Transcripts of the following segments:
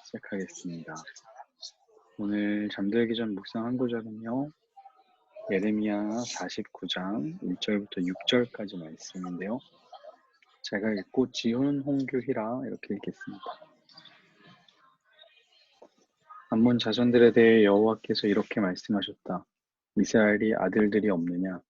시작하겠습니다. 오늘 잠들기 전 묵상한 구절은요. 예레미야 49장 1절부터 6절까지 말씀인데요. 제가 읽고 지훈 홍규희라 이렇게 읽겠습니다. 암몬 자손들에 대해 여호와께서 이렇게 말씀하셨다. 이스라엘이 아들들이 없느냐?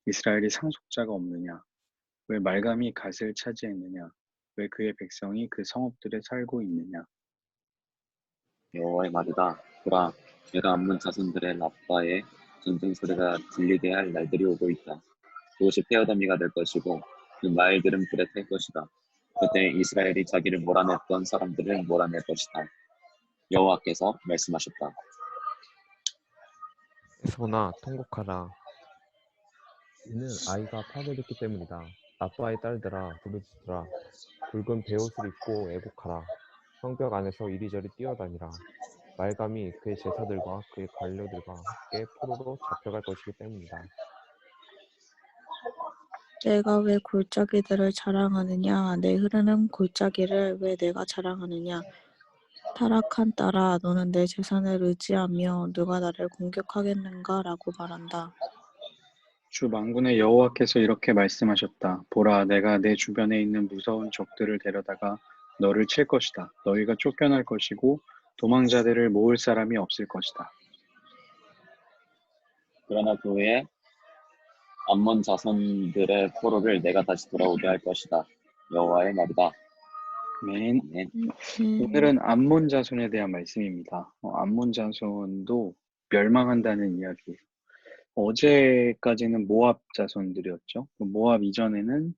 이스라엘이 상속자가 없느냐? 왜 말감이 갓을 차지했느냐? 왜 그의 백성이 그 성읍들에 살고 있느냐? 여호와의 말이다. 보라, 내가 암몬 자손들의 라빠에 전쟁 소리가 들리게 할 날들이 오고 있다. 그곳이 폐허더미가 될 것이고 그 마을들은 불에 탈 것이다. 그때 이스라엘이 자기를 몰아냈던 사람들을 몰아낼 것이다. 여호와께서 말씀하셨다. 에서나 통곡하라. 이는 아이가 파괴됐기 때문이다. 라빠의 딸들아 부르짖으라. 붉은 베옷을 입고 애곡하라. 성벽 안에서 이리저리 뛰어다니라. 말감이 그의 제사들과 그의 관료들과 함께 포로로 잡혀갈 것이기 때문이다. 내가 왜 골짜기들을 자랑하느냐? 내 흐르는 골짜기를 왜 내가 자랑하느냐? 타락한 딸아, 너는 내 재산을 의지하며 누가 나를 공격하겠는가? 라고 말한다. 주 만군의 여호와께서 이렇게 말씀하셨다. 보라, 내가 내 주변에 있는 무서운 적들을 데려다가 너를 칠 것이다. 너희가 쫓겨날 것이고 도망자들을 모을 사람이 없을 것이다. 그러나 그 후에 암몬 자손들의 포로를 내가 다시 돌아오게 할 것이다. 여호와의 말이다. 아멘. 아멘. 오늘은 암몬 자손에 대한 말씀입니다. 암몬 자손도 멸망한다는 이야기예요. 어제까지는 모압 자손들이었죠. 모압 이전에는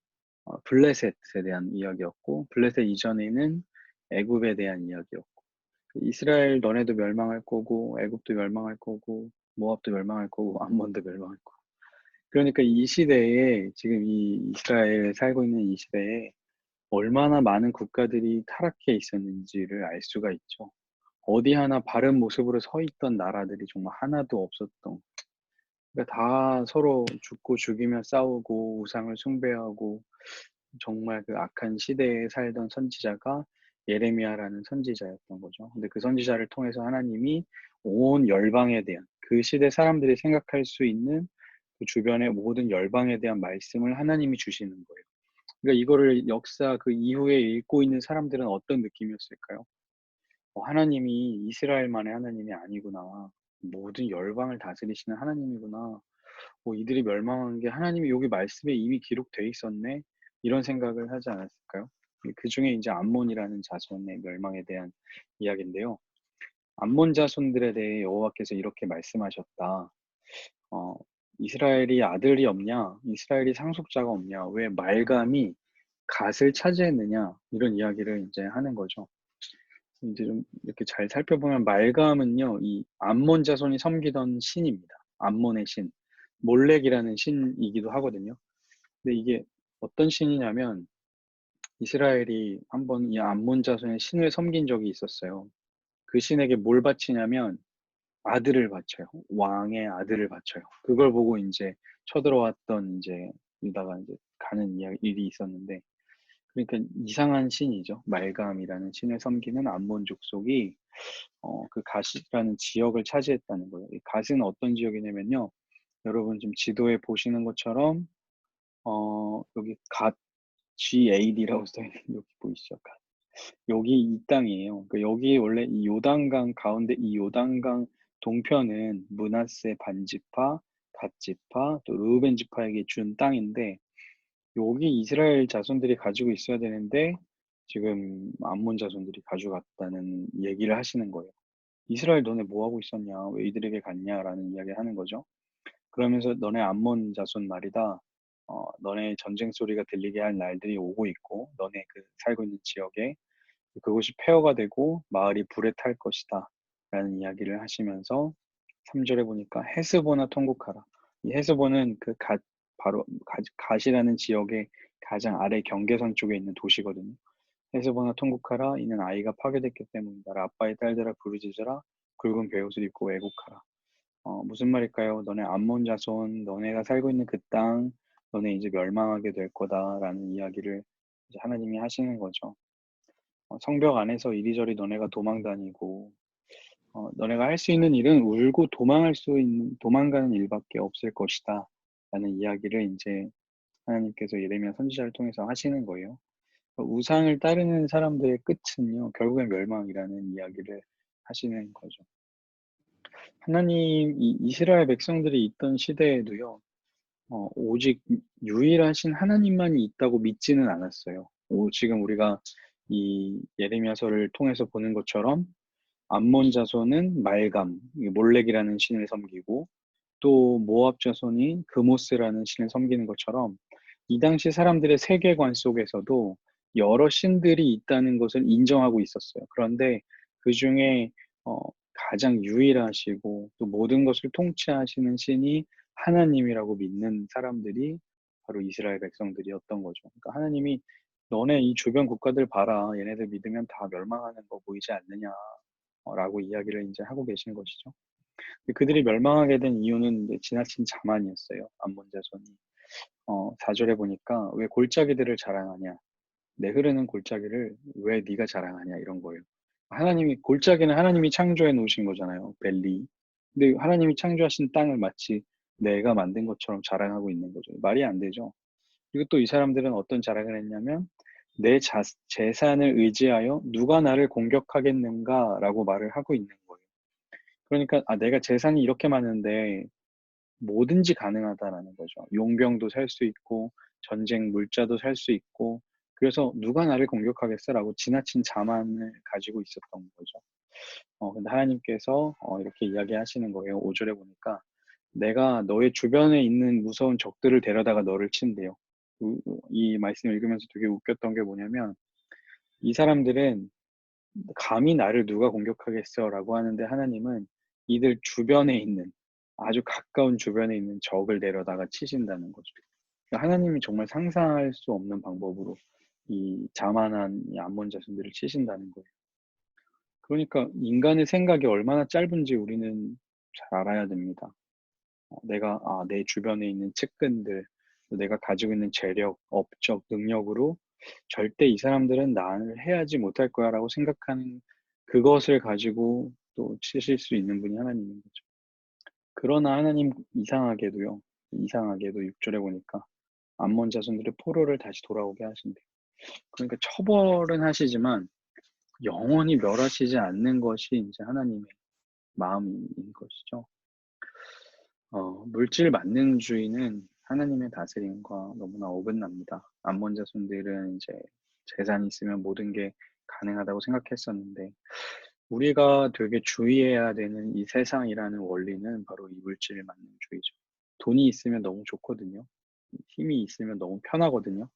블레셋에 대한 이야기였고, 블레셋 이전에는 애굽에 대한 이야기였고, 이스라엘 너네도 멸망할 거고, 애굽도 멸망할 거고, 모압도 멸망할 거고, 암몬도 멸망할 거고. 그러니까 이 시대에, 지금 이 이스라엘에 살고 있는 이 시대에 얼마나 많은 국가들이 타락해 있었는지를 알 수가 있죠. 어디 하나 바른 모습으로 서 있던 나라들이 정말 하나도 없었던. 그러니까 다 서로 죽고 죽이며 싸우고 우상을 숭배하고 정말 그 악한 시대에 살던 선지자가 예레미야라는 선지자였던 거죠. 근데 그 선지자를 통해서 하나님이 온 열방에 대한 그 시대 사람들이 생각할 수 있는 그 주변의 모든 열방에 대한 말씀을 하나님이 주시는 거예요. 그러니까 이거를 역사 그 이후에 읽고 있는 사람들은 어떤 느낌이었을까요? 하나님이 이스라엘만의 하나님이 아니구나. 모든 열방을 다스리시는 하나님이구나. 이들이 멸망한 게 하나님이 여기 말씀에 이미 기록돼 있었네. 이런 생각을 하지 않았을까요? 그 중에 이제 암몬이라는 자손의 멸망에 대한 이야기인데요. 암몬 자손들에 대해 여호와께서 이렇게 말씀하셨다. 이스라엘이 아들이 없냐? 이스라엘이 상속자가 없냐? 왜 말감이 갓을 차지했느냐? 이런 이야기를 이제 하는 거죠. 이제 좀 이렇게 잘 살펴보면 말감은요, 이 암몬 자손이 섬기던 신입니다. 암몬의 신, 몰렉이라는 신이기도 하거든요. 근데 이게 어떤 신이냐면 이스라엘이 한번 이 암몬 자손의 신을 섬긴 적이 있었어요. 그 신에게 뭘 바치냐면 아들을 바쳐요. 왕의 아들을 바쳐요. 그걸 보고 이제 쳐들어왔던 이제 유다가 이제 가는 일이 있었는데, 그러니까 이상한 신이죠. 말감이라는 신을 섬기는 암몬 족속이 그 갓이라는 지역을 차지했다는 거예요. 이 갓은 어떤 지역이냐면요. 여러분 지금 지도에 보시는 것처럼 여기 갓 GAD라고 써 있는 여기 보이시죠? 갓. 여기 이 땅이에요. 그러니까 여기 원래 이 요단강 가운데 이 요단강 동편은 므낫세 반지파, 갓지파, 또 르우벤 지파에게 준 땅인데 여기 이스라엘 자손들이 가지고 있어야 되는데 지금 암몬 자손들이 가져갔다는 얘기를 하시는 거예요. 이스라엘 너네 뭐 하고 있었냐? 왜 이들에게 갔냐라는 이야기를 하는 거죠. 그러면서 너네 암몬 자손 말이다. 너네 전쟁 소리가 들리게 할 날들이 오고 있고 너네 그 살고 있는 지역에 그곳이 폐허가 되고 마을이 불에 탈 것이다 라는 이야기를 하시면서 3절에 보니까 헤스보나 통곡하라. 이 헤스보는 그 바로 갓이라는 지역의 가장 아래 경계선 쪽에 있는 도시거든요. 헤스보나 통곡하라. 이는 아이가 파괴됐기 때문이다. 라빠의 딸들아 부르짖으라. 굵은 베옷을 입고 애곡하라. 무슨 말일까요? 너네 암몬 자손, 너네가 살고 있는 그 땅, 너네 이제 멸망하게 될 거다라는 이야기를 이제 하나님이 하시는 거죠. 성벽 안에서 이리저리 너네가 도망 다니고 너네가 할 수 있는 일은 울고 도망가는 일밖에 없을 것이다 라는 이야기를 이제 하나님께서 예레미야 선지자를 통해서 하시는 거예요. 우상을 따르는 사람들의 끝은요, 결국엔 멸망이라는 이야기를 하시는 거죠. 하나님, 이스라엘 백성들이 있던 시대에도요, 오직 유일하신 하나님만이 있다고 믿지는 않았어요. 지금 우리가 이 예레미야서를 통해서 보는 것처럼 암몬 자손은 말감, 몰렉이라는 신을 섬기고 또 모압 자손이 그모스라는 신을 섬기는 것처럼 이 당시 사람들의 세계관 속에서도 여러 신들이 있다는 것을 인정하고 있었어요. 그런데 그 중에 가장 유일하시고 또 모든 것을 통치하시는 신이 하나님이라고 믿는 사람들이 바로 이스라엘 백성들이었던 거죠. 그러니까 하나님이 너네 이 주변 국가들 봐라. 얘네들 믿으면 다 멸망하는 거 보이지 않느냐. 라고 이야기를 이제 하고 계신 것이죠. 그들이 멸망하게 된 이유는 이제 지나친 자만이었어요. 암몬 자손이. 4절에 보니까 왜 골짜기들을 자랑하냐? 내 흐르는 골짜기를 왜 네가 자랑하냐? 이런 거예요. 골짜기는 하나님이 창조해 놓으신 거잖아요. 벨리. 근데 하나님이 창조하신 땅을 마치 내가 만든 것처럼 자랑하고 있는 거죠. 말이 안 되죠. 그리고 또 이 사람들은 어떤 자랑을 했냐면 내 재산을 의지하여 누가 나를 공격하겠는가라고 말을 하고 있는 거예요. 그러니까 내가 재산이 이렇게 많은데 뭐든지 가능하다라는 거죠. 용병도 살 수 있고 전쟁 물자도 살 수 있고 그래서 누가 나를 공격하겠어라고 지나친 자만을 가지고 있었던 거죠. 근데 하나님께서 이렇게 이야기하시는 거예요. 5절에 보니까 내가 너의 주변에 있는 무서운 적들을 데려다가 너를 친대요. 이 말씀 읽으면서 되게 웃겼던 게 뭐냐면 이 사람들은 감히 나를 누가 공격하겠어라고 하는데 하나님은 이들 주변에 있는 아주 가까운 주변에 있는 적을 데려다가 치신다는 거죠. 그러니까 하나님이 정말 상상할 수 없는 방법으로 이 자만한 이 암몬 자손들을 치신다는 거예요. 그러니까 인간의 생각이 얼마나 짧은지 우리는 잘 알아야 됩니다. 내 주변에 있는 측근들, 내가 가지고 있는 재력, 업적, 능력으로 절대 이 사람들은 나를 해하지 못할 거야라고 생각하는 그것을 가지고 또 치실 수 있는 분이 하나님인 거죠. 그러나 하나님 이상하게도 6절에 보니까 암몬 자손들의 포로를 다시 돌아오게 하신대요. 그러니까 처벌은 하시지만 영원히 멸하시지 않는 것이 이제 하나님의 마음인 것이죠. 물질 만능주의는 하나님의 다스림과 너무나 어긋납니다. 암몬 자손들은 이제 재산이 있으면 모든 게 가능하다고 생각했었는데 우리가 되게 주의해야 되는 이 세상이라는 원리는 바로 이 물질 만능주의죠. 돈이 있으면 너무 좋거든요. 힘이 있으면 너무 편하거든요.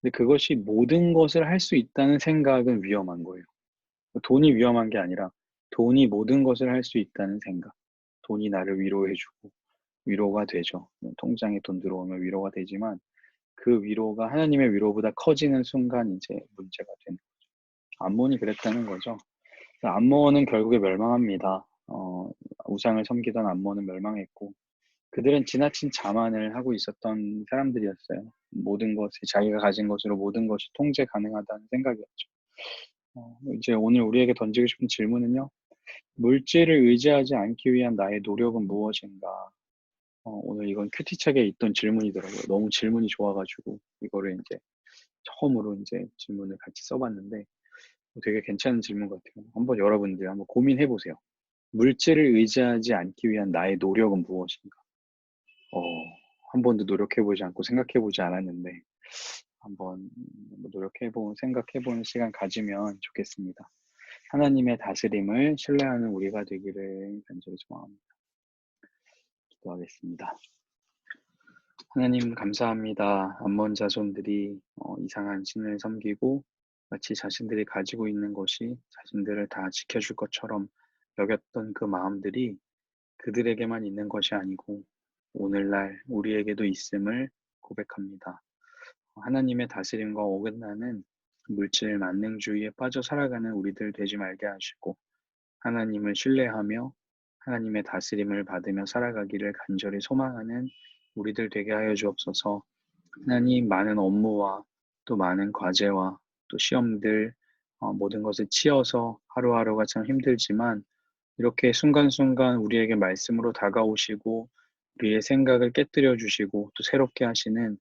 근데 그것이 모든 것을 할 수 있다는 생각은 위험한 거예요. 돈이 위험한 게 아니라 돈이 모든 것을 할 수 있다는 생각. 돈이 나를 위로해주고 위로가 되죠. 통장에 돈 들어오면 위로가 되지만 그 위로가 하나님의 위로보다 커지는 순간 이제 문제가 되는 거죠. 암몬이 그랬다는 거죠. 암몬은 결국에 멸망합니다. 우상을 섬기던 암몬은 멸망했고 그들은 지나친 자만을 하고 있었던 사람들이었어요. 모든 것이 자기가 가진 것으로 모든 것이 통제 가능하다는 생각이었죠. 이제 오늘 우리에게 던지고 싶은 질문은요. 물질을 의지하지 않기 위한 나의 노력은 무엇인가? 오늘 이건 큐티책에 있던 질문이더라고요. 너무 질문이 좋아가지고 이거를 이제 처음으로 이제 질문을 같이 써봤는데 되게 괜찮은 질문 같아요. 한번 여러분들 한번 고민해 보세요. 물질을 의지하지 않기 위한 나의 노력은 무엇인가? 한 번도 노력해보지 않고 생각해보지 않았는데 한번 생각해보는 시간 가지면 좋겠습니다. 하나님의 다스림을 신뢰하는 우리가 되기를 간절히 소망합니다. 기도하겠습니다. 하나님 감사합니다. 암몬 자손들이 이상한 신을 섬기고 마치 자신들이 가지고 있는 것이 자신들을 다 지켜줄 것처럼 여겼던 그 마음들이 그들에게만 있는 것이 아니고 오늘날 우리에게도 있음을 고백합니다. 하나님의 다스림과 어긋나는 물질 만능주의에 빠져 살아가는 우리들 되지 말게 하시고 하나님을 신뢰하며 하나님의 다스림을 받으며 살아가기를 간절히 소망하는 우리들 되게 하여 주옵소서. 하나님 많은 업무와 또 많은 과제와 또 시험들 모든 것을 치어서 하루하루가 참 힘들지만 이렇게 순간순간 우리에게 말씀으로 다가오시고 우리의 생각을 깨뜨려 주시고 또 새롭게 하시는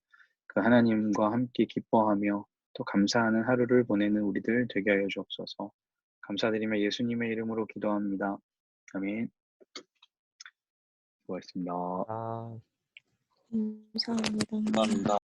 그 하나님과 함께 기뻐하며 또 감사하는 하루를 보내는 우리들 되게 하여 주옵소서. 감사드리며 예수님의 이름으로 기도합니다. 아멘. 수고하셨습니다. 아. 감사합니다. 감사합니다.